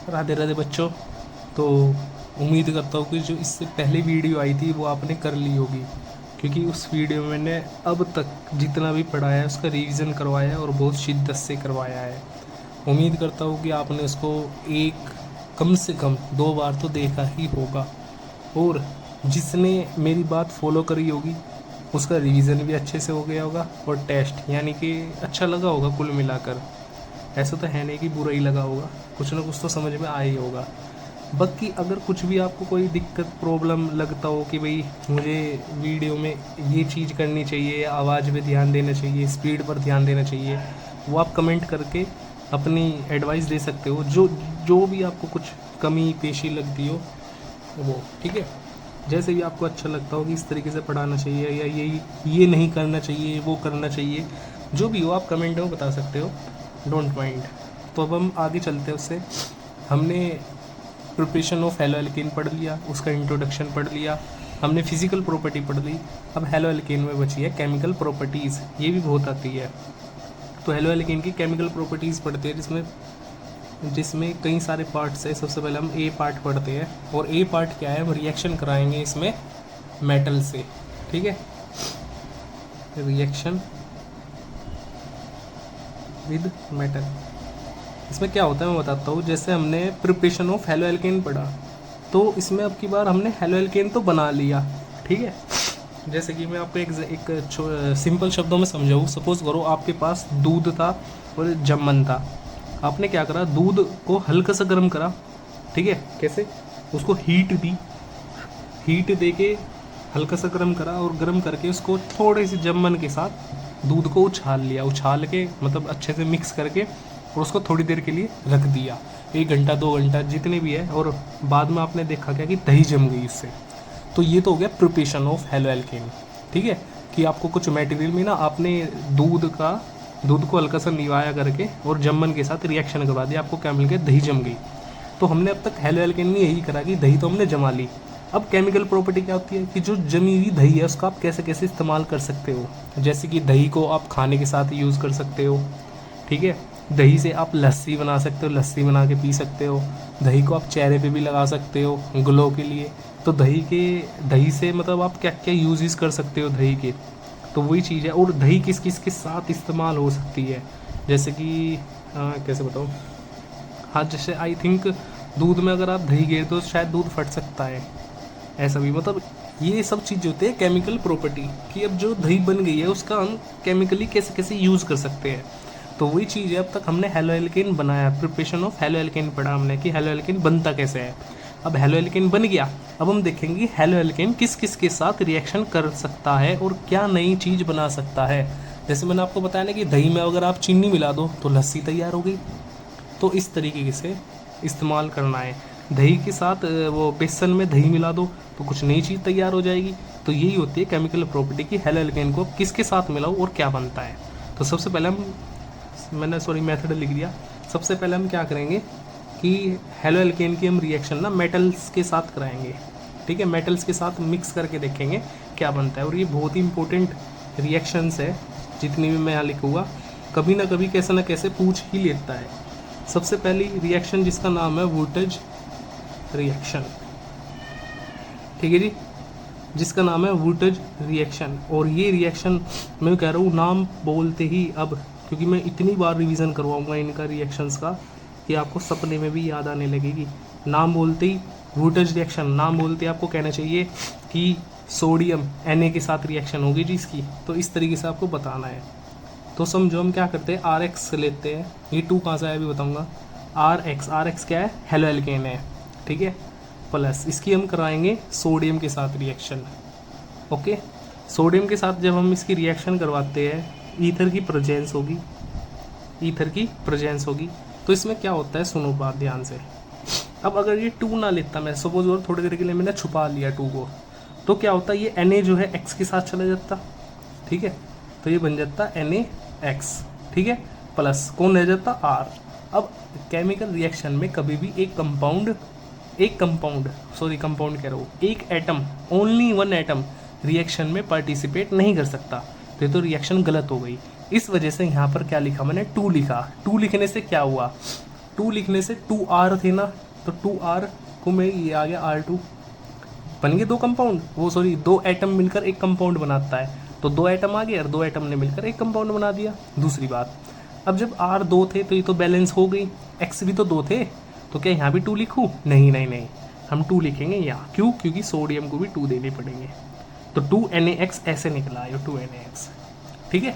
राधे राधे बच्चों। तो उम्मीद करता हूँ कि जो इससे पहले वीडियो आई थी वो आपने कर ली होगी, क्योंकि उस वीडियो में मैंने अब तक जितना भी पढ़ाया है उसका रिवीजन करवाया है और बहुत शिद्दत से करवाया है। उम्मीद करता हूँ कि आपने उसको एक कम से कम 2 बार तो देखा ही होगा, और जिसने मेरी बात फॉलो करी होगी उसका रिवीजन भी अच्छे से हो गया होगा और टेस्ट यानी कि अच्छा लगा होगा। कुल मिलाकर ऐसा तो है नहीं कि बुरा ही लगा होगा, कुछ ना कुछ तो समझ में आया ही होगा। बाकी अगर कुछ भी आपको कोई दिक्कत प्रॉब्लम लगता हो कि भाई मुझे वीडियो में ये चीज़ करनी चाहिए, आवाज़ पे ध्यान देना चाहिए, स्पीड पर ध्यान देना चाहिए, वो आप कमेंट करके अपनी एडवाइस दे सकते हो। जो जो भी आपको कुछ कमी पेशी लगती हो वो, ठीक है। जैसे भी आपको अच्छा लगता हो कि इस तरीके से पढ़ाना चाहिए या ये नहीं करना चाहिए, वो करना चाहिए, जो भी हो आप कमेंट में बता सकते हो, डोंट माइंड। तो अब हम आगे चलते हैं उससे। हमने प्रिपरेशन ऑफ हेलो एल्केन पढ़ लिया, उसका इंट्रोडक्शन पढ़ लिया, हमने फिजिकल प्रॉपर्टी पढ़ ली। अब हेलो एल्केन में बची है केमिकल प्रॉपर्टीज़, ये भी बहुत आती है। तो हेलो एल्केन की केमिकल प्रॉपर्टीज़ पढ़ते हैं, जिसमें जिसमें कई सारे पार्ट्स है। सबसे पहले हम ए पार्ट पढ़ते हैं, और ए पार्ट क्या है, हम रिएक्शन कराएंगे इसमें मेटल से, ठीक है। रिएक्शन विद मेटल, इसमें क्या होता है मैं बताता हूँ। जैसे हमने प्रिपरेशन ऑफ हेलो एल्केन पढ़ा, तो इसमें अब की बार हमने हेलो एल्केन तो बना लिया, ठीक है। जैसे कि मैं आपको एक सिंपल शब्दों में समझाऊँ। सपोज करो आपके पास दूध था और जमन था। आपने क्या करा, दूध को हल्का सा गर्म करा, ठीक है। कैसे, उसको हीट दी, हीट दे के हल्का सा गर्म करा, और गर्म करके उसको थोड़े से जमन के साथ दूध को उछाल लिया, उछाल के मतलब अच्छे से मिक्स करके, और उसको थोड़ी देर के लिए रख दिया, 1 घंटा 2 घंटा जितने भी है। और बाद में आपने देखा क्या कि दही जम गई इससे। तो ये तो हो गया प्रिपरेशन ऑफ हेलो एल्केन, ठीक है। कि आपको कुछ मटेरियल में ना आपने दूध को हल्का सा निवाया करके और जमन के साथ रिएक्शन करवा दिया, आपको क्या मिल गया, दही जम गई। तो हमने अब तक हेलो एल्केन में यही करा कि दही तो हमने जमा ली। अब केमिकल प्रॉपर्टी क्या होती है कि जो जमी हुई दही है उसका आप कैसे कैसे इस्तेमाल कर सकते हो। जैसे कि दही को आप खाने के साथ यूज़ कर सकते हो, ठीक है। दही से आप लस्सी बना सकते हो, लस्सी बना के पी सकते हो। दही को आप चेहरे पे भी लगा सकते हो ग्लो के लिए। तो दही से मतलब आप क्या क्या यूजेस कर सकते हो दही के, तो वही चीज़ है। और दही किस किस के साथ इस्तेमाल हो सकती है, जैसे कि कैसे बताऊँ। हाँ, जैसे आई थिंक दूध में अगर आप दही गेर दो तो शायद दूध फट सकता है, ऐसा भी मतलब। ये सब चीज़ होती है केमिकल प्रॉपर्टी, कि अब जो दही बन गई है उसका हम केमिकली कैसे कैसे यूज़ कर सकते हैं। तो वही चीज़ है, अब तक हमने हेलो एल्केन बनाया, प्रिपरेशन ऑफ हेलो एल्केन पढ़ा हमने कि हेलो एल्केन बनता कैसे है। अब हेलो एल्केन बन गया, अब हम देखेंगे हेलो एल्केन किस किस के साथ रिएक्शन कर सकता है और क्या नई चीज़ बना सकता है। जैसे मैंने आपको बताया ना कि दही में अगर आप चीनी मिला दो तो लस्सी तैयार हो गई। तो इस तरीके से इस्तेमाल करना है। दही के साथ वो बेसन में दही मिला दो तो कुछ नई चीज़ तैयार हो जाएगी। तो यही होती है केमिकल प्रॉपर्टी की हेलो एल्केन को किसके साथ मिलाओ और क्या बनता है। तो सबसे पहले मेथड लिख दिया। सबसे पहले हम क्या करेंगे कि हेलो एल्केन की हम रिएक्शन ना मेटल्स के साथ कराएंगे, ठीक है। मेटल्स के साथ मिक्स करके देखेंगे क्या बनता है। और ये बहुत ही इंपॉर्टेंट रिएक्शंस है, जितनी भी मैं यहाँ लिखूँगा कभी ना कभी कैसे ना कैसे पूछ ही लेता है। सबसे पहली रिएक्शन जिसका नाम है वोल्टेज रिएक्शन, ठीक है जी, जिसका नाम है वोल्टेज रिएक्शन। और ये रिएक्शन मैं कह रहा हूँ नाम बोलते ही, अब क्योंकि मैं इतनी बार रिवीजन करवाऊंगा इनका रिएक्शंस का कि आपको सपने में भी याद आने लगेगी। नाम बोलते ही वोल्टेज रिएक्शन, नाम बोलते ही आपको कहना चाहिए कि सोडियम Na के साथ रिएक्शन होगी जी इसकी। तो इस तरीके से आपको बताना है। तो समझो हम क्या करते हैं, RX लेते हैं। ये 2 कहाँ से आया अभी बताऊँगा। RX क्या है, हेलो एल्केन है, ठीक है। प्लस इसकी हम कराएंगे सोडियम के साथ रिएक्शन, ओके। सोडियम के साथ जब हम इसकी रिएक्शन करवाते हैं, ईथर की प्रेजेंस होगी, ईथर की प्रेजेंस होगी। तो इसमें क्या होता है, सुनो बात ध्यान से। अब अगर ये 2 ना लेता मैं, सपोज और थोड़ी देर के लिए मैंने छुपा लिया 2 को, तो क्या होता है, ये Na जो है X के साथ चला जाता, ठीक है। तो ये बन जाता NaX, ठीक है। प्लस कौन रह जाता, R। अब केमिकल रिएक्शन में कभी भी एक कंपाउंड कह रहा हूँ, एक एटम, ओनली 1 एटम रिएक्शन में पार्टिसिपेट नहीं कर सकता। तो ये तो रिएक्शन गलत हो गई। इस वजह से यहाँ पर क्या लिखा मैंने, 2 लिखा। 2 लिखने से क्या हुआ, 2 लिखने से 2R थे ना, तो 2R को मैं ये आ गया R2, बन गए 2 कंपाउंड, वो सॉरी 2 एटम मिलकर एक कंपाउंड बनाता है, तो 2 एटम आ गए और 2 एटम ने मिलकर एक कंपाउंड बना दिया। दूसरी बात, अब जब R 2 थे तो ये तो बैलेंस हो गई, X भी तो 2 थे, तो क्या यहाँ भी 2 लिखूँ? नहीं नहीं नहीं, हम 2 लिखेंगे यहाँ। क्यों? क्योंकि सोडियम को भी 2 देने पड़ेंगे, तो 2Na(X) ऐसे निकला है 2Na(X). ठीक है,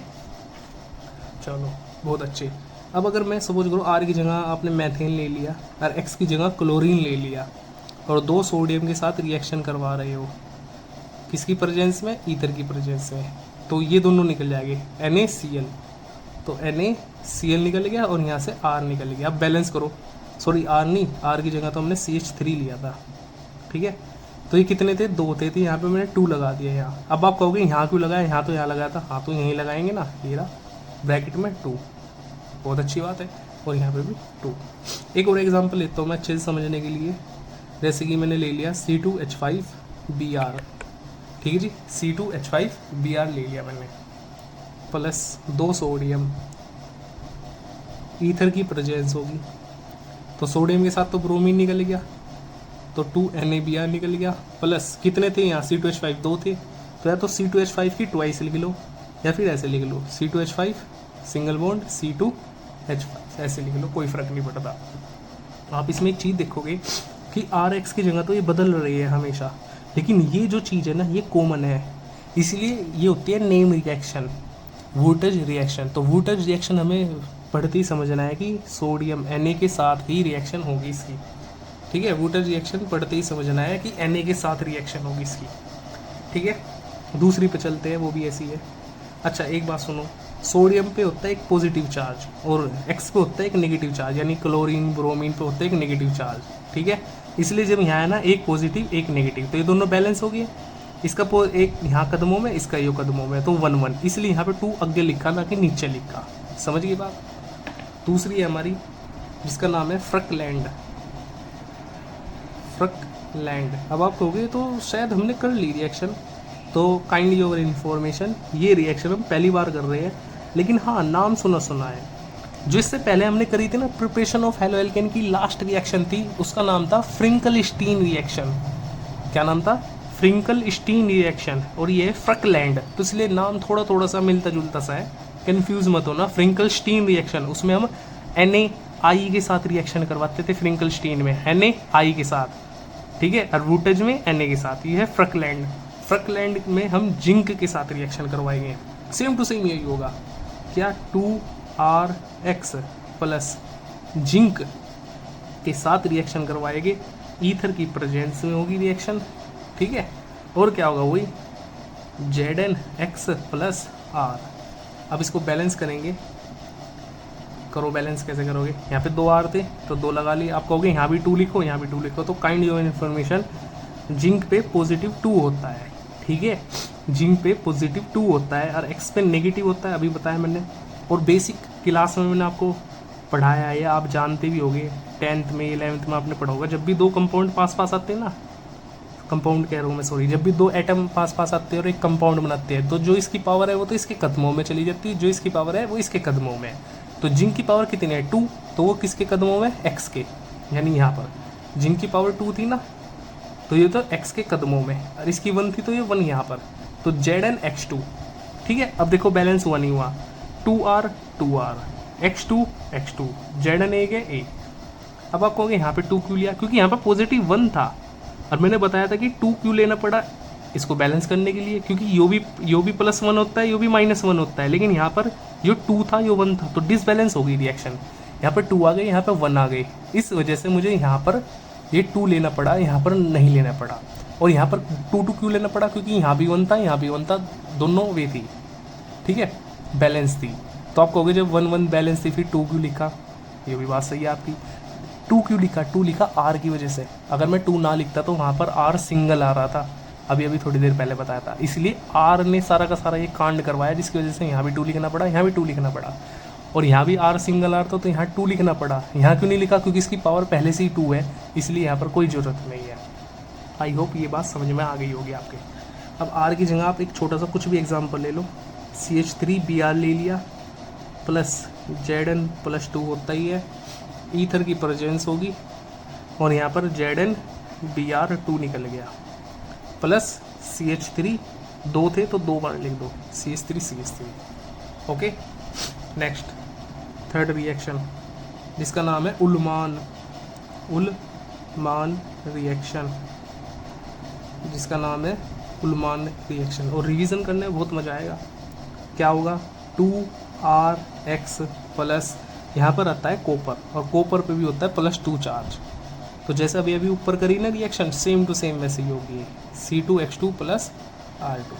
चलो बहुत अच्छे। अब अगर मैं सपोज करो R की जगह आपने मैथेन ले लिया और X की जगह क्लोरीन ले लिया और 2 सोडियम के साथ रिएक्शन करवा रहे हो, किसकी प्रेजेंस में? ईथर की प्रेजेंस में, तो ये दोनों निकल जाएंगे NaCl, तो NaCl निकल गया और यहाँ से R निकल गया। अब बैलेंस करो, सॉरी R नहीं, R की जगह तो हमने CH3 लिया था। ठीक है, तो ये कितने थे? 2 थे, तो यहाँ पे मैंने 2 लगा दिया यहाँ। अब आप कहोगे यहाँ क्यों लगाया, यहाँ तो यहाँ लगाया था। हाँ, तो यहीं लगाएंगे ना, ये रहा ब्रैकेट में 2, बहुत अच्छी बात है, और यहाँ पे भी 2। एक और एग्जांपल लेता हूँ मैं अच्छे से समझने के लिए, जैसे कि मैंने ले लिया C2H5Br, ठीक है जी, C2H5Br ले लिया मैंने, प्लस 2 सोडियम, ईथर की प्रेजेंस होगी, तो सोडियम के साथ तो ब्रोमीन निकल गया, तो 2NaBr निकल गया, प्लस कितने थे यहाँ? C2H5 2 थे, तो या तो C2H5 की ट्वाइस लिख लो या फिर ऐसे लिख लो C2H5 सिंगल बॉन्ड C2H5, ऐसे लिख लो, कोई फ़र्क नहीं पड़ता। आप इसमें एक चीज़ देखोगे कि RX की जगह तो ये बदल रही है हमेशा, लेकिन ये जो चीज़ है ना ये कॉमन है, इसलिए ये होती है नेम रिएक्शन, वुर्टज रिएक्शन। तो वुर्टज रिएक्शन हमें पढ़ते ही समझना है कि सोडियम Na के साथ ही रिएक्शन होगी इसकी। ठीक है, वुर्टज रिएक्शन पढ़ते ही समझना है कि Na के साथ रिएक्शन होगी इसकी। ठीक है, दूसरी पे चलते हैं, वो भी ऐसी है। अच्छा एक बात सुनो, सोडियम पे होता है एक पॉजिटिव चार्ज और X पे होता है एक नेगेटिव चार्ज, यानी क्लोरीन ब्रोमीन पे होता है एक नेगेटिव चार्ज। ठीक है, इसलिए जब यहाँ है ना एक पॉजिटिव एक नेगेटिव, तो ये दोनों बैलेंस हो गए। इसका एक यहाँ कदमों में, इसका ये कदमों में, तो 1 1, इसलिए यहाँ पे 2 आगे लिखा ना कि नीचे लिखा। समझ गई बात? दूसरी है हमारी जिसका नाम है फ्रकलैंड। फ्रकलैंड, अब आप कहोगे तो शायद हमने कर ली रिएक्शन, तो काइंडली योर इन्फॉर्मेशन, ये रिएक्शन हम पहली बार कर रहे हैं, लेकिन हाँ नाम सुना है। जो इससे पहले हमने करी थी ना प्रिपरेशन ऑफ हेलो एल्केन की लास्ट रिएक्शन थी, उसका नाम था फ्रिंकल-स्टीन रिएक्शन। क्या नाम था? फ्रिंकल-स्टीन रिएक्शन, और ये है फ्रकलैंड, तो इसलिए नाम थोड़ा सा मिलता जुलता सा है, कंफ्यूज मत होना। फ्रिंकल-स्टीन रिएक्शन, उसमें हम NaI के साथ रिएक्शन करवाते थे, फ्रिंकल-स्टीन में NaI के साथ, ठीक है, और वुर्टज में Na के साथ। ये है फ्रकलैंड। फ्रकलैंड में हम जिंक के साथ रिएक्शन करवाएंगे, सेम टू सेम यही होगा। क्या? 2RX प्लस जिंक के साथ रिएक्शन करवाएंगे, ईथर की प्रेजेंस में होगी रिएक्शन। ठीक है, और क्या होगा? वही ZnX प्लस R। अब इसको बैलेंस करेंगे, करो बैलेंस, कैसे करोगे? यहाँ पे 2R थे तो 2 लगा लिए। आप कहोगे यहाँ भी 2 लिखो, यहाँ भी 2 लिखो, तो काइंड ऑफ इन्फॉर्मेशन, जिंक पे पॉजिटिव 2 होता है। ठीक है, जिंक पे पॉजिटिव 2 होता है और X पे नेगेटिव होता है, अभी बताया मैंने। और बेसिक क्लास में मैंने आपको पढ़ाया है, आप जानते भी होंगे, 10th में 11th में आपने पढ़ा होगा, जब भी 2 कंपाउंड पास आते हैं ना, कंपाउंड कह रहा हूँ मैं, सॉरी, जब भी 2 एटम पास आते हैं और एक कंपाउंड बनाते हैं, तो जो इसकी पावर है वो तो इसके कदमों में चली जाती है, जो इसकी पावर है वो इसके कदमों में। तो जिंक की पावर कितनी है? 2, तो वो किसके कदमों में? X के, यानी यहाँ पर जिंक की पावर 2 थी ना, तो ये तो X के कदमों में, और इसकी 1 थी तो ये 1 यहाँ पर, तो ZnX2। ठीक है, अब देखो बैलेंस हुआ नहीं हुआ, 2R X2 Zna के A। अब आप कहोगे यहाँ पे 2 क्यों लिया? क्योंकि यहाँ पर पॉजिटिव 1 था, और मैंने बताया था कि 2 क्यों लेना पड़ा इसको बैलेंस करने के लिए, क्योंकि यो भी +1 होता है, यो भी -1 होता है, लेकिन यहाँ पर जो 2 था यो 1 था, तो डिसबैलेंस हो गई रिएक्शन। यहाँ पर 2 आ गए, यहाँ पर 1 आ गए, इस वजह से मुझे यहाँ पर ये 2 लेना पड़ा, यहाँ पर नहीं लेना पड़ा। और यहाँ पर 2 क्यों लेना पड़ा? क्योंकि यहाँ भी 1 था, यहाँ भी 1 था, दोनों वे थी। ठीक है, बैलेंस थी। तो आप कहोगे जब 1 1 बैलेंस थी फिर 2 क्यों लिखा? ये भी बात सही है आपकी। 2 क्यों लिखा? 2 लिखा R की वजह से। अगर मैं 2 ना लिखता तो वहाँ पर R सिंगल आ रहा था, अभी थोड़ी देर पहले बताया था। इसलिए R ने सारा का सारा ये कांड करवाया, जिसकी वजह से यहाँ भी 2 लिखना पड़ा, यहाँ भी 2 लिखना पड़ा, और यहाँ भी R सिंगल आ रहा था तो यहाँ 2 लिखना पड़ा। यहाँ क्यों नहीं लिखा? क्योंकि इसकी पावर पहले से ही 2 है, इसलिए यहाँ पर कोई ज़रूरत नहीं है। आई होप ये बात समझ में आ गई होगी आपके। अब R की जगह आप एक छोटा सा कुछ भी एग्जाम्पल ले लो, CH3Br ले लिया, प्लस Zn+2 होता ही है, ईथर की प्रेजेंस होगी और यहाँ पर ZnBr2 निकल गया, प्लस CH3 दो थे तो दो बार लिख दो CH3 okay. Next third reaction जिसका नाम है उल्मान रिएक्शन, जिसका नाम है उल्मान रिएक्शन। और रिवीजन करने में बहुत मज़ा आएगा। क्या होगा, 2Rx प्लस यहाँ पर आता है कॉपर, और कॉपर पे भी होता है +2 चार्ज। तो जैसे अभी अभी ऊपर करी ना रिएक्शन, सेम टू सेम वैसे ही होगी, C2H2 + R2।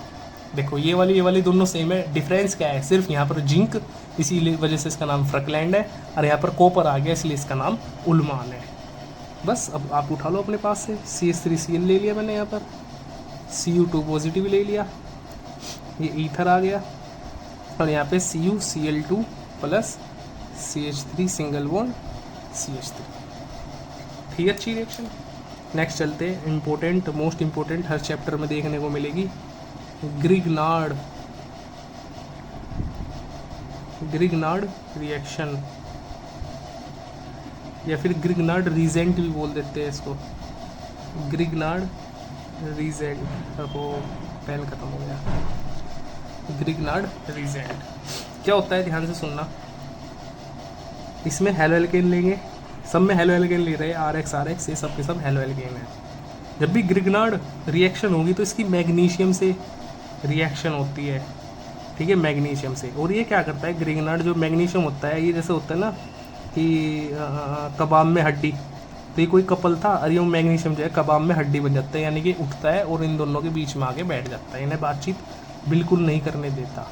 देखो ये वाली दोनों सेम है, डिफरेंस क्या है, सिर्फ यहाँ पर जिंक इसी वजह से इसका नाम फ्रकलैंड है, और यहाँ पर कॉपर आ गया इसलिए इसका नाम उल्मान है। बस अब आप उठा लो अपने पास से, CH3Cl ले लिया मैंने, यहाँ पर Cu2 पॉजिटिव ले लिया, ये ईथर आ गया, और यहाँ पे CuCl2 + CH3 single bond CH3। ठीक है, अच्छी रिएक्शन। नेक्स्ट चलते हैं, इम्पोर्टेंट, मोस्ट इम्पोर्टेंट, हर चैप्टर में देखने को मिलेगी, ग्रिग्नार्ड रिएक्शन, या फिर ग्रिग्नार्ड रीजेंट भी बोल देते हैं इसको, ग्रिग्नार्ड रीजेंट। वो पेन खत्म हो गया। ग्रिग्नार्ड रीजेंट क्या होता है, ध्यान से सुनना। इसमें हेलो एल्केन लेंगे, सब में हेलो एल्केन ले रहे हैं, RX ये सब के सब हेलो एल्केन है। जब भी ग्रिग्नार्ड रिएक्शन होगी तो इसकी मैग्नीशियम से रिएक्शन होती है, ठीक है, मैग्नीशियम से। और ये क्या करता है, ग्रिग्नार्ड जो मैग्नीशियम होता है, ये जैसे होता है ना कि कबाब में हड्डी, तो ये कोई कपल था और ये मैग्नीशियम जो है कबाब में हड्डी बन जाता है, यानी कि उठता है और इन दोनों के बीच में आके बैठ जाता है, इन्हें बातचीत बिल्कुल नहीं करने देता।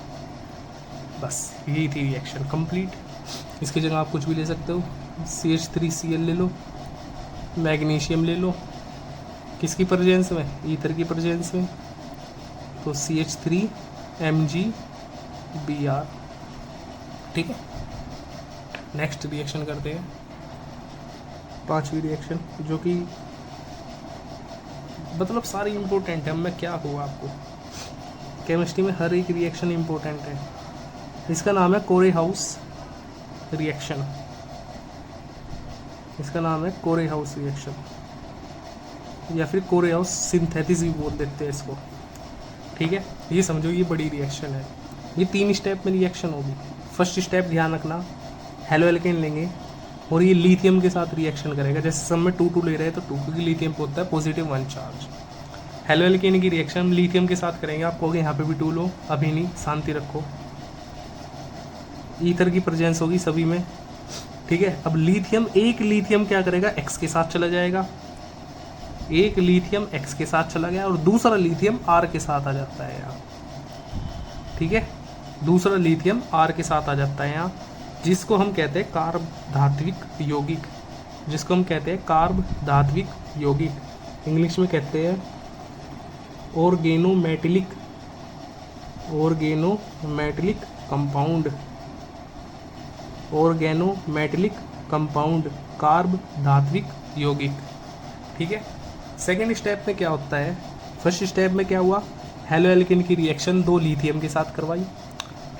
बस यही थी रिएक्शन कंप्लीट। इसकी जगह आप कुछ भी ले सकते हो, CH3Cl ले लो, मैग्नीशियम ले लो, किसकी प्रेजेंस में, ईथर की प्रेजेंस में, तो CH3MgBr। ठीक है, नेक्स्ट रिएक्शन करते हैं, पांचवी रिएक्शन, जो कि मतलब सारी इम्पोर्टेंट है। मैं क्या कहूँ आपको, केमिस्ट्री में हर एक रिएक्शन इम्पोर्टेंट है। इसका नाम है कोरेहाउस रिएक्शन, इसका नाम है कोरेहाउस रिएक्शन, या फिर कोरेहाउस सिंथेसिस भी बोल देते हैं इसको। ठीक है, ये समझो ये बड़ी रिएक्शन है। ये 3 स्टेप में रिएक्शन होगी। फर्स्ट स्टेप ध्यान रखना, हेलो एल्केन लेंगे और ये लिथियम के साथ रिएक्शन करेगा। जैसे सब में 2 ले रहे हैं तो 2, क्योंकि लिथियम पे होता है +1 चार्ज। हेलो एल्केन की रिएक्शन लिथियम के साथ करेंगे, आप कहोगे यहाँ पे भी 2 लो, अभी नहीं, शांति रखो। ईथर की प्रेजेंस होगी सभी में, ठीक है। अब लिथियम, एक लिथियम क्या करेगा, X के साथ चला जाएगा, एक लिथियम X के साथ चला गया और दूसरा लिथियम R के साथ आ जाता है यहाँ, ठीक है, दूसरा लिथियम R के साथ आ जाता है यहाँ, जिसको हम कहते हैं कार्ब धात्विक यौगिक, जिसको हम कहते हैं कार्ब धात्विक यौगिक, इंग्लिश में कहते हैं ऑर्गेनोमेटिलिक कंपाउंड, ऑर्गेनोमेटिलिक कंपाउंड, कार्ब धात्विक यौगिक। ठीक है, सेकेंड स्टेप में क्या होता है, फर्स्ट स्टेप में क्या हुआ, हेलो एल्केन की रिएक्शन 2 लिथियम के साथ करवाई,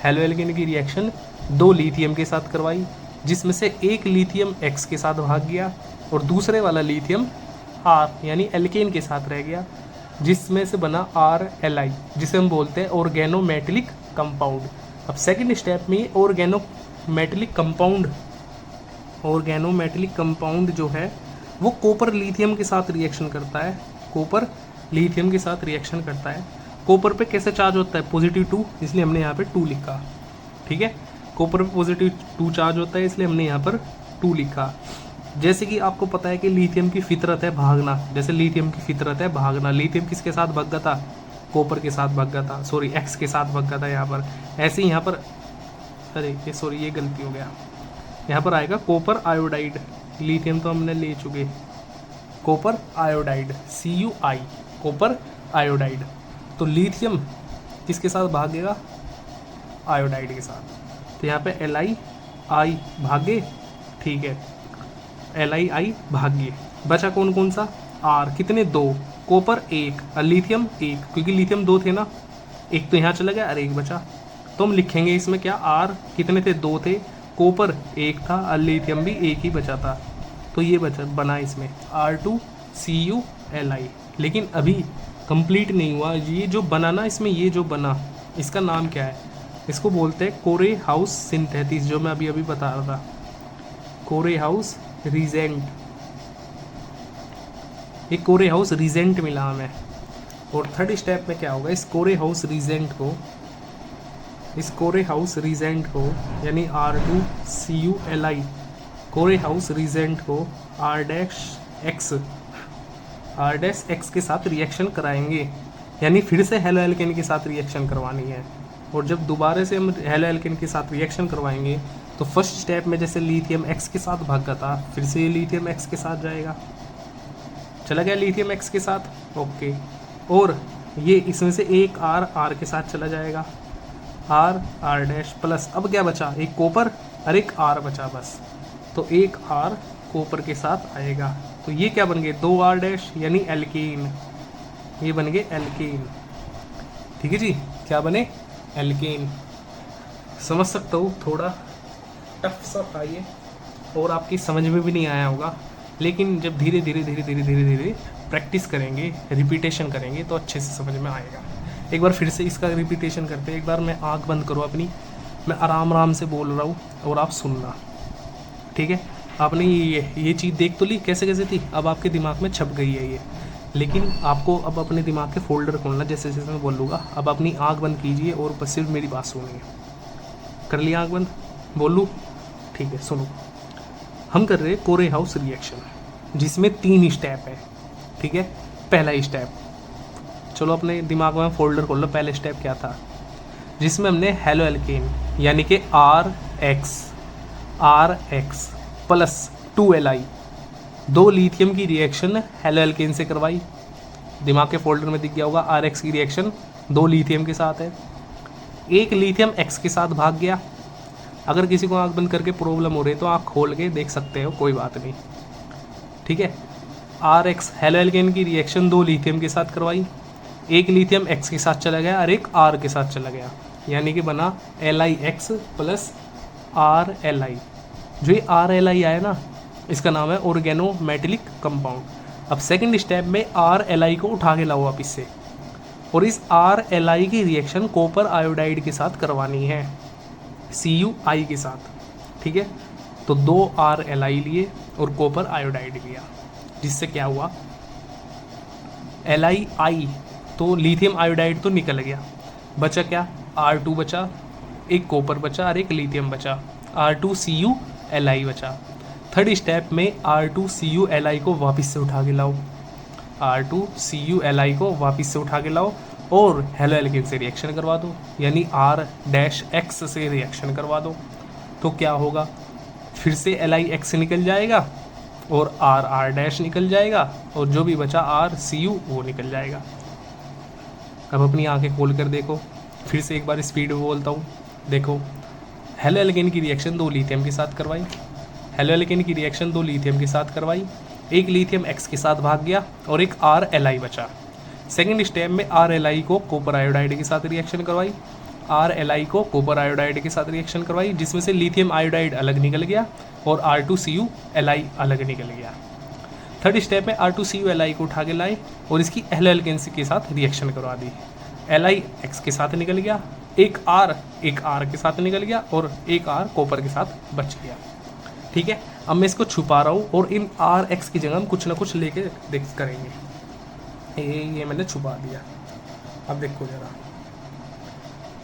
हेलो एल्केन की रिएक्शन 2 लिथियम के साथ करवाई, जिसमें से एक लिथियम X के साथ भाग गया और दूसरे वाला लिथियम R यानी एल्केन के साथ रह गया, जिसमें से बना RLi, जिसे हम बोलते हैं ऑर्गेनोमेटिलिक कंपाउंड। अब सेकेंड स्टेप में ऑर्गेनोमेटिलिक कंपाउंड जो है वो कॉपर लिथियम के साथ रिएक्शन करता है, कॉपर लिथियम के साथ रिएक्शन करता है। कॉपर पे कैसे चार्ज होता है, +2, इसलिए हमने यहाँ पे 2 लिखा। ठीक है, कॉपर पे +2 चार्ज होता है, इसलिए हमने यहाँ पर 2 लिखा। जैसे कि आपको पता है कि लिथियम की फितरत है भागना, जैसे लिथियम की फितरत है भागना, लिथियम किसके साथ भाग गया था, कॉपर के साथ भाग गया था, सॉरी X के साथ भाग गया था यहाँ पर। ऐसे ही यहाँ पर, अरे ये गलती हो गया, यहाँ पर आएगा कॉपर आयोडाइड, लिथियम तो हमने ले चुके, copper iodide CuI, copper iodide. तो लिथियम किसके साथ भागेगा, आयोडाइड के साथ, तो यहाँ पे LiI भागे, ठीक है, LiI भाग्य, बचा कौन कौन सा, R, कितने 2, कॉपर 1 और लिथियम 1, क्योंकि लिथियम 2 थे ना, एक तो यहाँ चला गया और एक बचा, तो हम लिखेंगे इसमें क्या, R कितने थे, 2 थे, कॉपर एक था और लिथियम भी एक ही बचा था, तो ये बना इसमें R2CuLi। लेकिन अभी कंप्लीट नहीं हुआ, ये जो बना ना इसमें, ये जो बना इसका नाम क्या है? इसको बोलते हैं कोरे हाउस सिंथेसिस, जो मैं अभी अभी बता रहा था, कोरे हाउस रीजेंट। एक कोरे हाउस रीजेंट मिला हमें। और थर्ड स्टेप में क्या होगा, इस कोरे हाउस रीजेंट को यानी R2CuLi कोरे हाउस रीजेंट को R-X के साथ रिएक्शन कराएंगे, यानी फिर से हेलो एल्केन के साथ रिएक्शन करवानी है। और जब दोबारा से हम हेलो एल्केन के साथ रिएक्शन करवाएंगे तो फर्स्ट स्टेप में जैसे लिथियम X के साथ भागा था, फिर से ये लिथियम X के साथ जाएगा, चला गया लिथियम X के साथ, ओके। और ये इसमें से एक R के साथ चला जाएगा, R प्लस, अब क्या बचा, एक कॉपर और एक R बचा बस, तो एक R कॉपर के साथ आएगा। तो ये क्या बन गए, 2 R यानी एल्कीन, ये बन गए एल्कीन। ठीक है जी, क्या बने, एल्कीन। समझ सकता हूँ थोड़ा टफ सा था ये, और आपकी समझ में भी नहीं आया होगा, लेकिन जब धीरे धीरे प्रैक्टिस करेंगे, रिपीटेशन करेंगे तो अच्छे से समझ में आएगा। एक बार फिर से इसका रिपीटेशन करते हैं। एक बार मैं आँख बंद करो अपनी, मैं आराम से बोल रहा हूँ और आप सुनना, ठीक है। आपने ये चीज़ देख तो ली कैसे कैसे थी, अब आपके दिमाग में छप गई है ये, लेकिन आपको अब अपने दिमाग के फोल्डर खोलना, जैसे जैसे मैं बोलूँगा। अब अपनी आँख बंद कीजिए और बस सिर्फ मेरी बात सुनिए। कर लिया आँख बंद, बोलूँ, ठीक है, सुनो। हम कर रहे हैं कोरे हाउस रिएक्शन, जिसमें 3 स्टेप है, ठीक है। पहला स्टेप, चलो अपने दिमाग में फोल्डर खोल लो। पहले स्टेप क्या था, जिसमें हमने हेलो एल्केन यानी कि RX प्लस 2Li 2 लिथियम की रिएक्शन हेलो एल्केन से करवाई। दिमाग के फोल्डर में दिख गया होगा, RX की रिएक्शन 2 लिथियम के साथ है, एक लिथियम X के साथ भाग गया। अगर किसी को आंख बंद करके प्रॉब्लम हो रही है तो आंख खोल के देख सकते हो, कोई बात नहीं, ठीक है। RX हेलो एल्केन की रिएक्शन 2 लिथियम के साथ करवाई, एक लिथियम X के साथ चला गया और एक R के साथ चला गया, यानी कि बना LiX प्लस RLi। जो ये RLi आया ना, इसका नाम है ऑर्गेनोमेटेलिक कंपाउंड। अब सेकंड स्टेप में RLi को उठा के लाओ वापिस से, और इस RLi की रिएक्शन कॉपर आयोडाइड के साथ करवानी है, CuI के साथ, ठीक है। तो 2 RLi लिए और कॉपर आयोडाइड लिया, जिससे क्या हुआ, LiI, तो लिथियम आयोडाइड तो निकल गया, बचा क्या, R2 बचा, एक कॉपर बचा और एक लिथियम बचा, R2CuLi बचा। थर्ड स्टेप में R2CuLi को वापस से उठा के लाओ, R2CuLi को वापस से उठा के लाओ और हेलो एल्केन से रिएक्शन करवा दो, यानी R-X से रिएक्शन करवा दो। तो क्या होगा, फिर से LiX निकल जाएगा और R निकल जाएगा, और जो भी बचा RCu वो निकल जाएगा। अब अपनी आंखें खोल कर देखो, फिर से एक बार स्पीड में बोलता हूँ, देखो। हेलो एल्केन की रिएक्शन 2 लिथियम के साथ करवाई, हेलो एल्केन की रिएक्शन 2 लिथियम के साथ करवाई, एक लिथियम X के साथ भाग गया और एक RLi बचा। सेकेंड स्टेप में RLi को कॉपर आयोडाइड के साथ रिएक्शन करवाई, RLi को कॉपर आयोडाइड के साथ रिएक्शन करवाई, जिसमें से लिथियम आयोडाइड अलग निकल गया और R2CuLi अलग निकल गया। थर्ड स्टेप में R2CuLi को उठा के लाए और इसकी हेलो एल्केन के साथ रिएक्शन करवा दी, LiX के साथ निकल गया, एक R के साथ निकल गया और एक R कॉपर के साथ बच गया, ठीक है। अब मैं इसको छुपा रहा हूँ और इन RX की जगह हम कुछ ना कुछ लेके देख करेंगे। ये मैंने छुपा दिया। अब देखो जरा,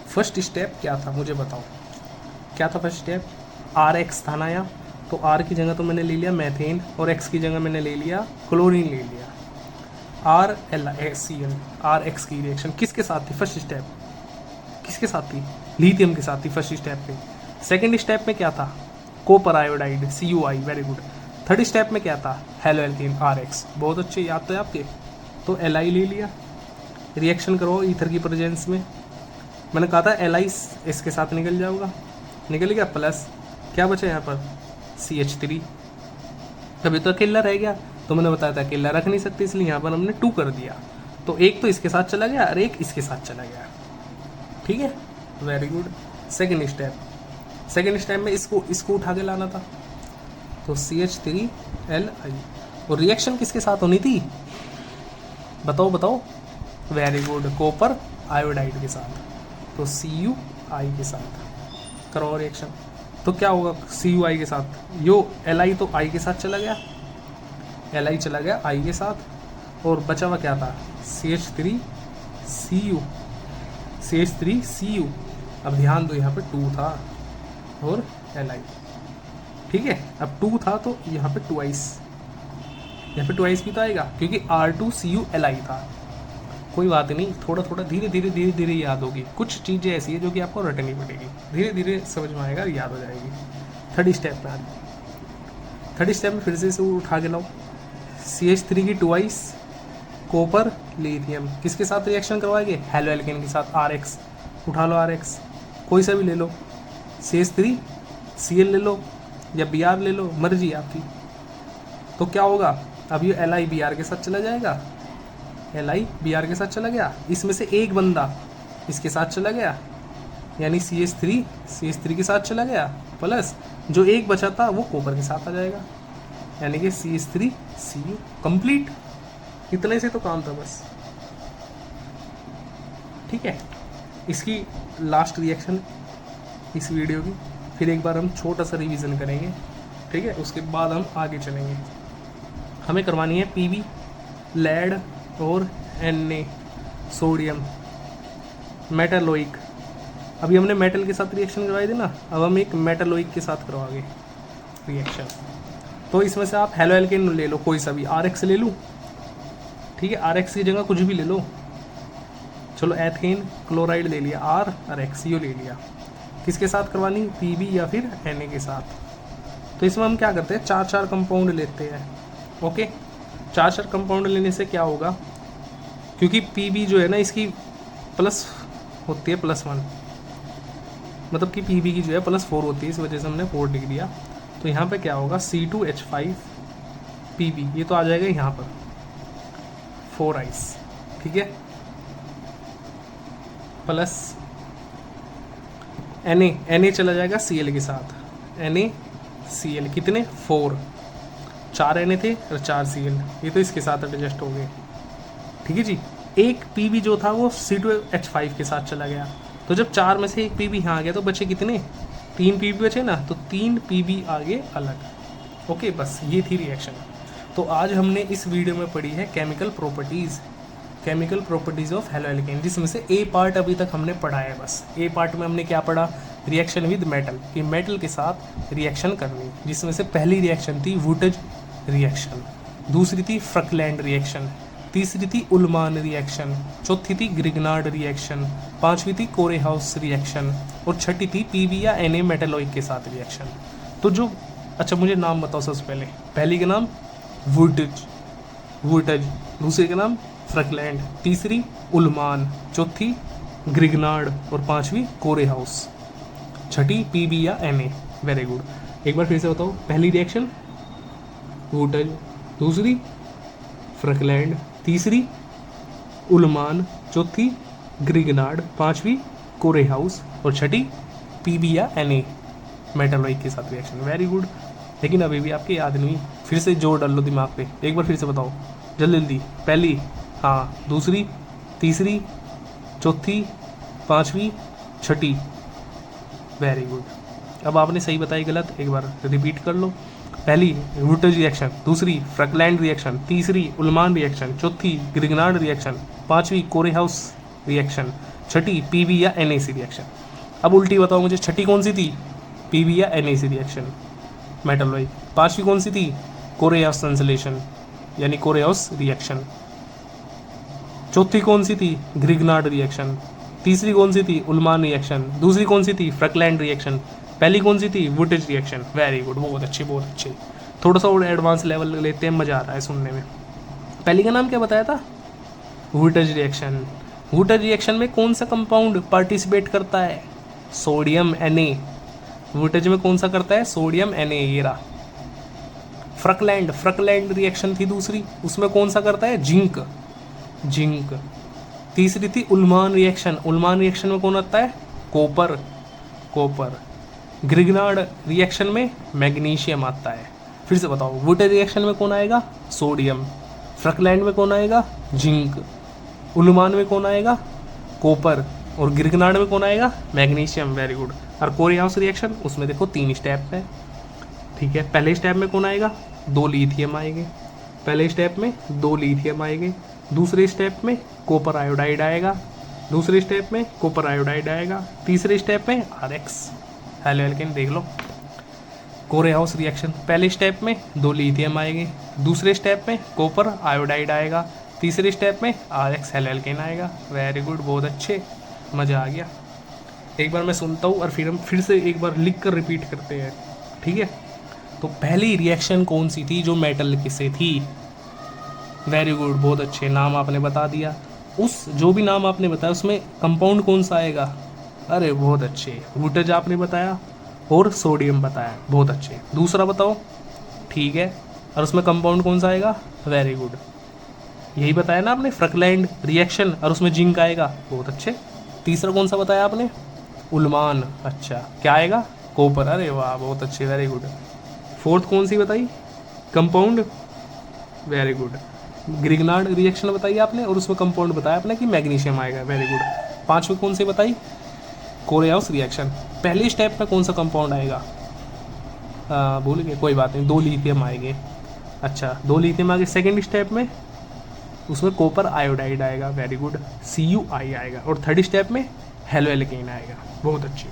फर्स्ट स्टेप क्या था मुझे बताओ, क्या था फर्स्ट स्टेप, RX था ना यहाँ, तो R की जगह तो मैंने ले लिया मैथेन और X की जगह मैंने ले लिया क्लोरीन ले लिया। RX की रिएक्शन किसके साथ थी, फर्स्ट स्टेप किसके साथ थी, लिथियम के साथ थी फर्स्ट स्टेप पे। सेकेंड स्टेप में क्या था, copper iodide CuI, very good. Third step में क्या था, हेलो एल्केन RX, बहुत अच्छे याद तो है आपके। तो Li ले लिया, रिएक्शन करो ईथर की प्रेजेंस में, मैंने कहा था Li इसके साथ निकल जाऊँगा, निकल गया, प्लस क्या बचा यहाँ पर CH3, तभी तो अकेला रह गया। तो मैंने बताया था अकेला रख नहीं सकते, इसलिए यहाँ पर हमने 2 कर दिया, तो एक तो इसके साथ चला गया और एक इसके साथ चला गया, ठीक है, very good. Second step, second step में इसको उठा के लाना था, तो CH3Li। और रिएक्शन किसके साथ होनी थी, बताओ। वेरी गुड, कॉपर आयोडाइड के साथ, तो CuI के साथ करो रिएक्शन। तो क्या होगा CuI के साथ, यो Li तो I के साथ चला गया, Li चला गया I के साथ, और बचा हुआ क्या था CH3Cu। अब ध्यान दो यहाँ पे 2 था और Li, ठीक है। अब 2 था तो यहाँ पे ट्वाइस, यहाँ पे ट्वाइस भी तो आएगा क्योंकि R2CuLi था। कोई बात नहीं, थोड़ा धीरे याद होगी। कुछ चीज़ें ऐसी है जो कि आपको रटनी पड़ेगी, धीरे समझ में आएगा, याद हो जाएगी। थर्ड स्टेप पे आ थर्ड स्टेप में फिर से इसे उठा के लाओ, CH3 की ट्वाइस कॉपर लिथियम किसके साथ रिएक्शन करवाएंगे, हेलो एल्केन के साथ, RX। उठा लो RX, कोई सा भी ले लो, CH3Cl ले लो या Br ले लो, मर्जी आपकी। तो क्या होगा, अब ये Li Br के साथ चला जाएगा, Li Br के साथ चला गया, इसमें से एक बंदा इसके साथ चला गया, यानी CH3 के साथ चला गया, प्लस जो एक बचा था वो कॉपर के साथ आ जाएगा, यानी कि CH3Cu कंप्लीट। इतने से तो काम था बस, ठीक है। इसकी लास्ट रिएक्शन इस वीडियो की, फिर एक बार हम छोटा सा रिवीजन करेंगे, ठीक है। उसके बाद हम आगे चलेंगे। हमें करवानी है PB लेड और Na सोडियम मेटालोइक। अभी हमने मेटल के साथ रिएक्शन करवाई थी ना, अब हम एक मेटालोइक के साथ करवाएंगे रिएक्शन। तो इसमें से आप हेलो एल्केन ले लो, कोई सा भी, RX ले लूँ, ठीक है। RX की जगह कुछ भी ले लो, चलो एथेन क्लोराइड ले लिया, RX यो ले लिया। किसके साथ करवानी, PB या फिर Na के साथ। तो इसमें हम क्या करते हैं, 4 कंपाउंड लेते हैं, ओके। 4 कंपाउंड लेने से क्या होगा, क्योंकि PB जो है ना इसकी प्लस होती है +1, मतलब कि PB की जो है +4 होती है, इस वजह से हमने 4 लिख दिया। तो यहाँ पे क्या होगा, C2H5 PB, ये तो आ जाएगा यहाँ पर 4 आइस, ठीक है, प्लस Na चला जाएगा Cl के साथ, NaCl कितने 4 Na थे और 4 Cl, ये तो इसके साथ एडजस्ट हो गए, ठीक है जी। एक PB जो था वो C2H5 के साथ चला गया, तो जब 4 में से एक PB यहाँ आ गया तो बचे कितने, 3 PB बचे ना, तो 3 PB आगे अलग, ओके। बस ये थी रिएक्शन। तो आज हमने इस वीडियो में पढ़ी है chemical properties of halo alkane, जिसमें से A पार्ट अभी तक हमने पढ़ा है। बस A पार्ट में हमने क्या पढ़ा, रिएक्शन विद मेटल, कि मेटल के साथ रिएक्शन करनी, जिसमें से पहली रिएक्शन थी वुटेज रिएक्शन, दूसरी थी फ्रकलैंड रिएक्शन, तीसरी थी उल्मान रिएक्शन, चौथी थी ग्रिग्नार्ड रिएक्शन, पांचवी थी कोरेहाउस रिएक्शन, और छठी थी PB या Na मेटालोइक के साथ रिएक्शन। तो जो, अच्छा मुझे नाम बताओ सबसे पहली का नाम वुटेज, दूसरी का नाम फ्रकलैंड, तीसरी उल्मान, चौथी ग्रिग्नार्ड और पांचवी कोरेहाउस, छठी PB या Na। वेरी गुड, एक बार फिर से बताओ, पहली रिएक्शन वुटेज, दूसरी फ्रकलैंड, तीसरी उल्मान, चौथी ग्रिग्नार्ड, पांचवी कोरेहाउस और छठी PB या Na मेटालोइक के साथ रिएक्शन। वेरी गुड, लेकिन अभी भी आपके याद नहीं, फिर से जोर डाल लो दिमाग पे, एक बार फिर से बताओ जल्दी। पहली, हाँ, दूसरी, तीसरी, चौथी, पांचवी, छठी। वेरी गुड, अब आपने सही बताई गलत, एक बार रिपीट कर लो। पहली वुटेज रिएक्शन, दूसरी फ्रकलैंड रिएक्शन, तीसरी उल्मान रिएक्शन, चौथी ग्रिग्नार्ड रिएक्शन, पांचवी कोरेहाउस रिएक्शन, छठी PB या NaC रिएक्शन। अब उल्टी बताओ मुझे, छठी कौन सी थी, PB या NaC रिएक्शन मेटालोइक, पांचवी कौन सी थी, कोरेहाउस संश्लेषण यानी कोरेहाउस रिएक्शन, चौथी कौन सी थी, ग्रिग्नार्ड रिएक्शन, तीसरी कौन सी थी, उल्मान रिएक्शन, दूसरी कौन सी थी, फ्रकलैंड रिएक्शन, पहली कौन सी थी, वुटेज रिएक्शन। वेरी गुड, बहुत अच्छे। थोड़ा सा और एडवांस लेवल लेते हैं, मज़ा आ रहा है सुनने में। पहली का नाम क्या बताया था, वुटेज रिएक्शन। वुटेज रिएक्शन में कौन सा कंपाउंड पार्टिसिपेट करता है, सोडियम Na। वुटेज में कौन सा करता है, सोडियम Na, ये रहा। फ्रकलैंड रिएक्शन थी दूसरी, उसमें कौन सा करता है, जिंक। तीसरी थी उल्मान रिएक्शन में कौन आता है, कॉपर। ग्रिग्नार्ड रिएक्शन में मैग्नीशियम आता है। फिर से बताओ, वुटर रिएक्शन में कौन आएगा? सोडियम। फ्रकलैंड में कौन आएगा? जिंक। उलमान में कौन आएगा? कॉपर। और ग्रिग्नार्ड में कौन आएगा? मैग्नीशियम। Very good. और कोरियाउस रिएक्शन, उसमें देखो 3 स्टेप है, ठीक है। पहले स्टेप में कौन आएगा? 2 लिथियम आएंगे। पहले स्टेप में 2 लिथियम आएंगे। दूसरे स्टेप में कॉपर आयोडाइड आएगा। दूसरे स्टेप में कॉपर आयोडाइड आएगा। तीसरे स्टेप में RX हेलो एल्केन। देख लो कोरियाउस रिएक्शन, पहले स्टेप में 2 लिथियम आएंगे। दूसरे स्टेप में कॉपर आयोडाइड आएगा। तीसरे स्टेप में RX हेलो एल्केन आएगा। वेरी गुड, बहुत अच्छे, मज़ा आ गया। एक बार मैं सुनता हूँ और फिर हम फिर से एक बार लिख कर रिपीट करते हैं, ठीक है। तो पहली रिएक्शन कौन सी थी जो मेटल से थी? वेरी गुड, बहुत अच्छे, नाम आपने बता दिया। उस जो भी नाम आपने बताया उसमें कंपाउंड कौन सा आएगा? अरे बहुत अच्छे, वुटेज आपने बताया और सोडियम बताया, बहुत अच्छे। दूसरा बताओ, ठीक है, और उसमें कंपाउंड कौन सा आएगा? वेरी गुड, यही बताया ना आपने, फ्रकलैंड रिएक्शन, और उसमें जिंक आएगा, बहुत अच्छे। तीसरा कौन सा बताया आपने? उलमान, अच्छा, क्या आएगा? कॉपर, अरे वाह, बहुत अच्छे, वेरी गुड। फोर्थ कौन सी बताई? Compound, very good. Grignard reaction बताई आपने और उसमें कंपाउंड बताया आपने कि मैग्नीशियम आएगा, वेरी गुड। पांचवी कौन सी बताई? कोरियाउस रिएक्शन, पहले स्टेप में कौन सा कंपाउंड आएगा? भूल गए, कोई बात नहीं, 2 लिथियम आएंगे। अच्छा, 2 लिथियम आगे सेकेंड स्टेप में उसमें कॉपर आयोडाइड आएगा, वेरी गुड, CuI आएगा। और थर्ड स्टेप में हेलो एल्केन आएगा, बहुत अच्छे,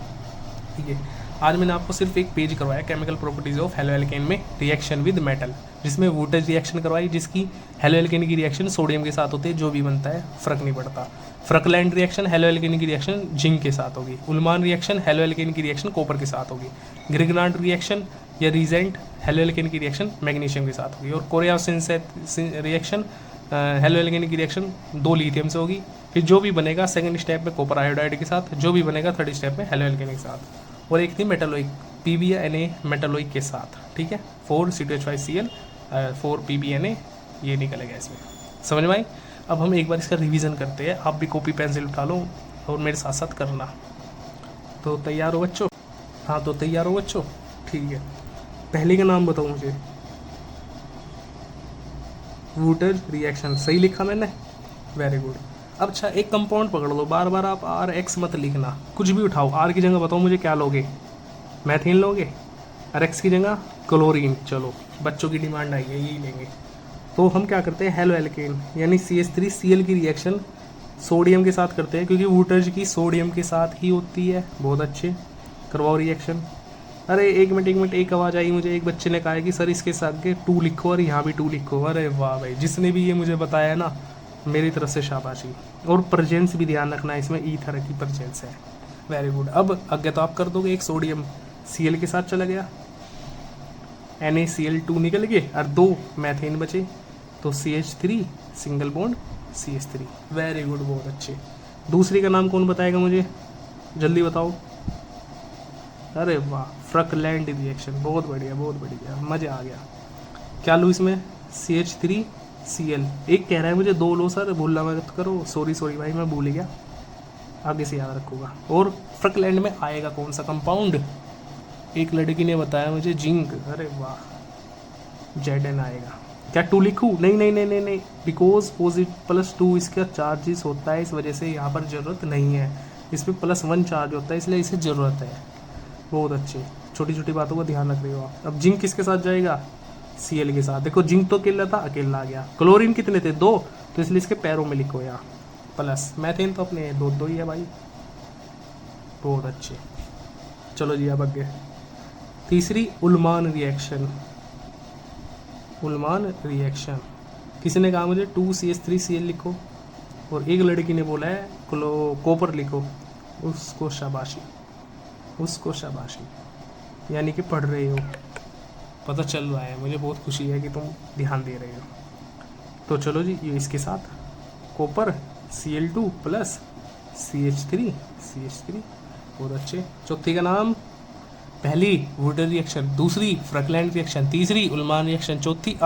ठीक है। आज मैंने आपको सिर्फ एक पेज करवाया, chemical properties of halo alkane में रिएक्शन विद मेटल, जिसमें वुटेज रिएक्शन करवाई, जिसकी हेलो एल्केन की रिएक्शन सोडियम के साथ होती है, जो भी बनता है फर्क नहीं पड़ता। फ्रकलैंड रिएक्शन हेलो एल्केन की रिएक्शन जिंक के साथ होगी। उलमान रिएक्शन हेलो एल्केन की रिएक्शन कॉपर के साथ होगी। ग्रिग्नार्ड रिएक्शन या रीजेंट हेलो एल्केन की रिएक्शन मैग्नीशियम के साथ होगी। और कोरियाउस रिएक्शन हेलो एल्केन की रिएक्शन 2 लिथियम से होगी। फिर जो भी बनेगा सेकंड स्टेप में कॉपर आयोडाइड के साथ, जो भी बनेगा थर्ड स्टेप में हेलो एल्केन के साथ। और एक थी मेटालोइक, PB या Na मेटालोइक के साथ, ठीक है। 4C2H5Cl 4PbNa, ये निकलेगा इसमें, समझ में आई। अब हम एक बार इसका रिवीजन करते हैं, आप भी कॉपी पेंसिल उठा लो और मेरे साथ साथ करना। तो तैयार हो बच्चों? हाँ, तो तैयार हो बच्चों, ठीक है। पहले का नाम बताओ मुझे। वुटेज रिएक्शन, सही लिखा मैंने, वेरी गुड। अब अच्छा, एक कंपाउंड पकड़ लो, बार बार आप RX मत लिखना, कुछ भी उठाओ। R की जगह बताओ मुझे क्या लोगे? मैथेन लोगे? RX की जगह क्लोरीन, चलो बच्चों की डिमांड आई है, यही लेंगे। तो हम क्या करते हैं, हेलो एल्केन यानी CH3Cl की रिएक्शन सोडियम के साथ करते हैं, क्योंकि वुटेज की सोडियम के साथ ही होती है, बहुत अच्छे, करवाओ रिएक्शन। अरे एक मिनट, एक आवाज़ आई मुझे, एक बच्चे ने कहा है कि सर इसके साथ के 2 लिखो और यहाँ भी 2 लिखो। अरे वाह भाई, जिसने भी ये मुझे बताया है ना, मेरी तरफ से शाबाशी। और प्रेजेंस भी ध्यान रखना, इसमें ईथर की प्रेजेंस है, वेरी गुड। अब आगे तो आप कर दोगे, एक सोडियम Cl के साथ चला गया, NaCl2 निकल गए और 2 मैथेन बचे, तो CH3 single bond CH3, very good, बहुत अच्छे। दूसरी का नाम कौन बताएगा मुझे, जल्दी बताओ। अरे वाह, फ्रकलैंड रिएक्शन, बहुत बढ़िया, बहुत बढ़िया, मज़ा आ गया। क्या लूँ इसमें? CH3Cl, एक कह रहा है मुझे 2 लो सर, भूलना मत करो, सॉरी भाई, मैं भूल गया, आगे से याद रखूँगा। और फ्रकलैंड में आएगा कौन सा कंपाउंड? एक लड़की ने बताया मुझे, जिंक, अरे वाह, Zn आएगा। क्या 2 लिखूँ? नहीं, बिकॉज +2 इसका चार्जेस होता है, इस वजह से यहाँ पर ज़रूरत नहीं है, इस पर +1 चार्ज होता है, इसलिए इसे ज़रूरत है, बहुत अच्छे। छोटी छोटी बातों का ध्यान रख रहे हो आप। अब जिंक किसके साथ जाएगा? Cl के साथ। देखो जिंक तो अकेला था, अकेला आ गया। क्लोरीन कितने थे? 2, तो इसलिए इसके पैरों में लिखो यहाँ प्लस। मैथेन तो अपने 2 ही है भाई, बहुत अच्छे। चलो जी, अब आगे तीसरी उलमान रिएक्शन। उलमान रिएक्शन किसी ने कहा मुझे 2CH3Cl लिखो, और एक लड़की ने बोला है कॉपर लिखो, उसको शाबाशी, उसको शाबाशी, यानी कि पढ़ रहे हो, पता चल रहा है, मुझे बहुत खुशी है कि तुम ध्यान दे रहे हो। तो चलो जी, ये इसके साथ कॉपर Cl2 प्लस CH3, बहुत अच्छे। चौथी का नाम, पहली वुटेज रिएक्शन, दूसरी फ्रकलैंड रिएक्शन, तीसरी उलमान रिएक्शन, चौथी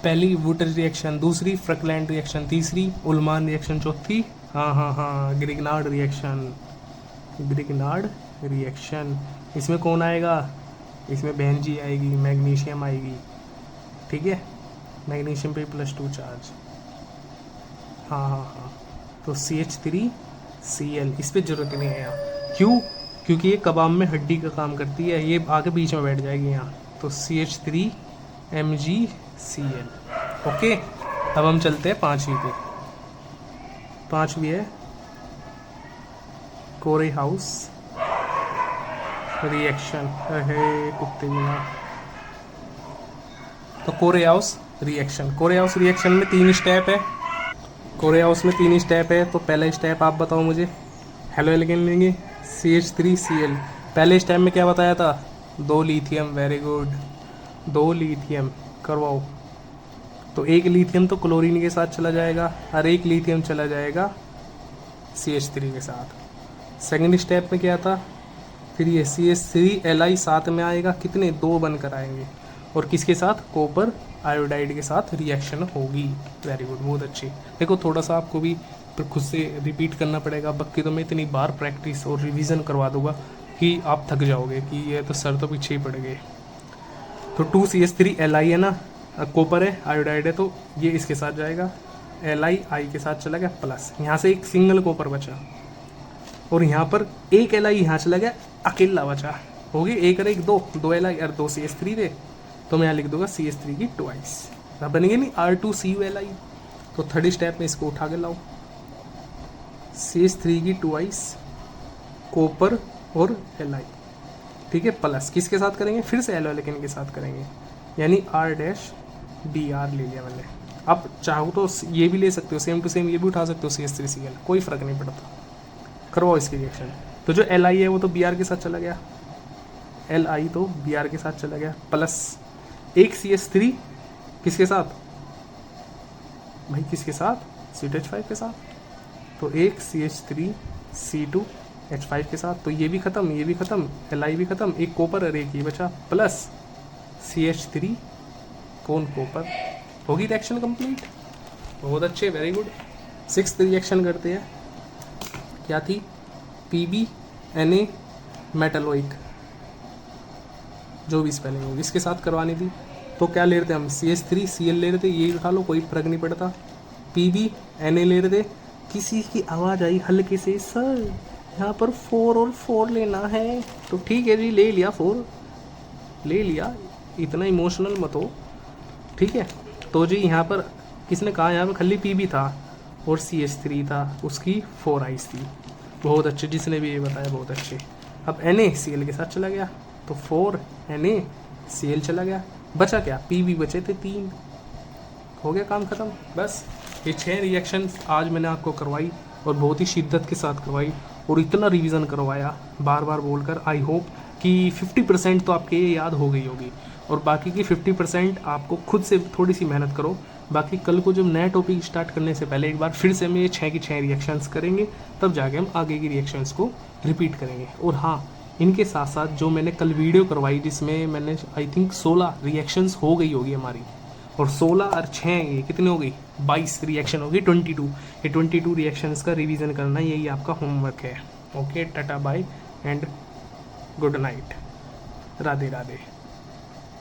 पहली वुटेज रिएक्शन, दूसरी फ्रकलैंड रिएक्शन, तीसरी उलमान रिएक्शन, चौथी ग्रिग्नार्ड रिएक्शन। Grignard reaction. इसमें कौन आएगा, इसमें बेंजी आएगी, मैग्नीशियम आएगी, ठीक है, मैग्नीशियम पे +2 चार्ज। हाँ, तो CH3Cl, इस पर ज़रूरत नहीं है यहाँ। क्यों, क्योंकि ये कबाब में हड्डी का काम करती है, ये आके बीच में बैठ जाएगी यहाँ, तो CH3MgCl। ओके, अब हम चलते हैं 5वीं पे। 5वीं है कोरेहाउस रिएक्शन। है कुत्ते बिना। तो कोरेहाउस रिएक्शन में 3 स्टेप है। कोरेहाउस में 3 स्टेप है। तो पहला स्टेप आप बताओ मुझे, हेलो एल्केन लेंगे CH3Cl। पहले स्टेप में क्या बताया था, 2 लिथियम, वेरी गुड, 2 लिथियम करवाओ। तो 1 लिथियम तो क्लोरीन के साथ चला जाएगा और 1 लिथियम चला जाएगा CH3 के साथ। सेकेंड स्टेप में क्या था, फिर ये CH3Li साथ में आएगा, कितने, 2 बनकर आएंगे, और किसके साथ, कॉपर आयोडाइड के साथ रिएक्शन होगी। वेरी गुड, बहुत अच्छी। देखो थोड़ा सा आपको भी खुद से रिपीट करना पड़ेगा, बाकी तो मैं इतनी बार प्रैक्टिस और रिवीजन करवा दूंगा कि आप थक जाओगे कि ये तो सर तो पीछे ही पड़ गए। तो 2CH3Li है ना, कॉपर है, आयोडाइड है, तो ये इसके साथ जाएगा, Li आई के साथ चला गया प्लस, यहाँ से एक सिंगल कॉपर बचा, और यहाँ पर एक Li यहाँ चला गया, अकेला बचा, हो गई 1 और 1 2 Li और 2 CH3 थे, तो मैं यहाँ लिख दूंगा CH3 की ट्वाइस, अब बनेंगे नहीं R2CuLi। तो थर्ड स्टेप में इसको उठा के लाओ, CH3 की ट्वाइस, कॉपर और Li, ठीक है, प्लस किसके साथ करेंगे, फिर से एलो एल्केन के साथ करेंगे, यानी R-Br ले लिया मैंने। आप चाहो तो ये भी ले सकते हो, सेम टू सेम ये भी उठा सकते हो, CH3Cl, कोई फ़र्क नहीं पड़ता। करवाओ इसकी रिएक्शन। तो जो Li है वो तो Br के साथ चला गया, Li तो Br के साथ चला गया, प्लस एक CH3 किसके साथ भाई, किसके साथ, C2H5 के साथ, तो एक CH3 C2H5 के साथ, तो ये भी ख़त्म, ये भी ख़त्म, Li भी ख़त्म, एक कॉपर और एक ये बचा, प्लस CH3 कौन, कॉपर। होगी रिएक्शन कंप्लीट, बहुत अच्छे, वेरी गुड। 6th रिएक्शन करते हैं, क्या थी, PbNa मेटलोइक, जो भी स्पेलिंग होगी इसके साथ करवानी थी। तो क्या ले रहे थे हम, CH3Cl ले रहे थे, ये उठा लो, कोई फर्क नहीं पड़ता। PbNa ले रहे थे, किसी की आवाज़ आई हल्के से, सर यहाँ पर 4 और 4 लेना है, तो ठीक है जी, ले लिया 4, ले लिया, इतना इमोशनल मत हो, ठीक है। तो जी यहाँ पर किसने कहा, यहाँ पर खाली Pb था और CH3 था, उसकी 4 आइस थी, बहुत अच्छे, जिसने भी ये बताया बहुत अच्छे। अब NaCl के साथ चला गया, तो 4 NaCl चला गया, बचा क्या, Pb बचे थे 3, हो गया काम ख़त्म। बस ये 6 रिएक्शन आज मैंने आपको करवाई, और बहुत ही शिद्दत के साथ करवाई, और इतना रिवीजन करवाया बार बार बोलकर। आई होप कि 50% तो आपके ये याद हो गई होगी, और बाकी की 50% आपको खुद से थोड़ी सी मेहनत करो। बाकी कल को जब नया टॉपिक स्टार्ट करने से पहले एक बार फिर से हम ये 6 की 6 रिएक्शंस करेंगे, तब जाके हम आगे की रिएक्शंस को रिपीट करेंगे। और हाँ, इनके साथ साथ जो मैंने कल वीडियो करवाई, जिसमें मैंने आई थिंक 16 रिएक्शंस हो गई होगी हमारी, और 16 और 6 ये कितने हो गई, 22 रिएक्शन होगी, 22। ये 22 रिएक्शंस का रिवीजन करना, यही आपका होमवर्क है। Okay, tata bye and good night, Radhe Radhe.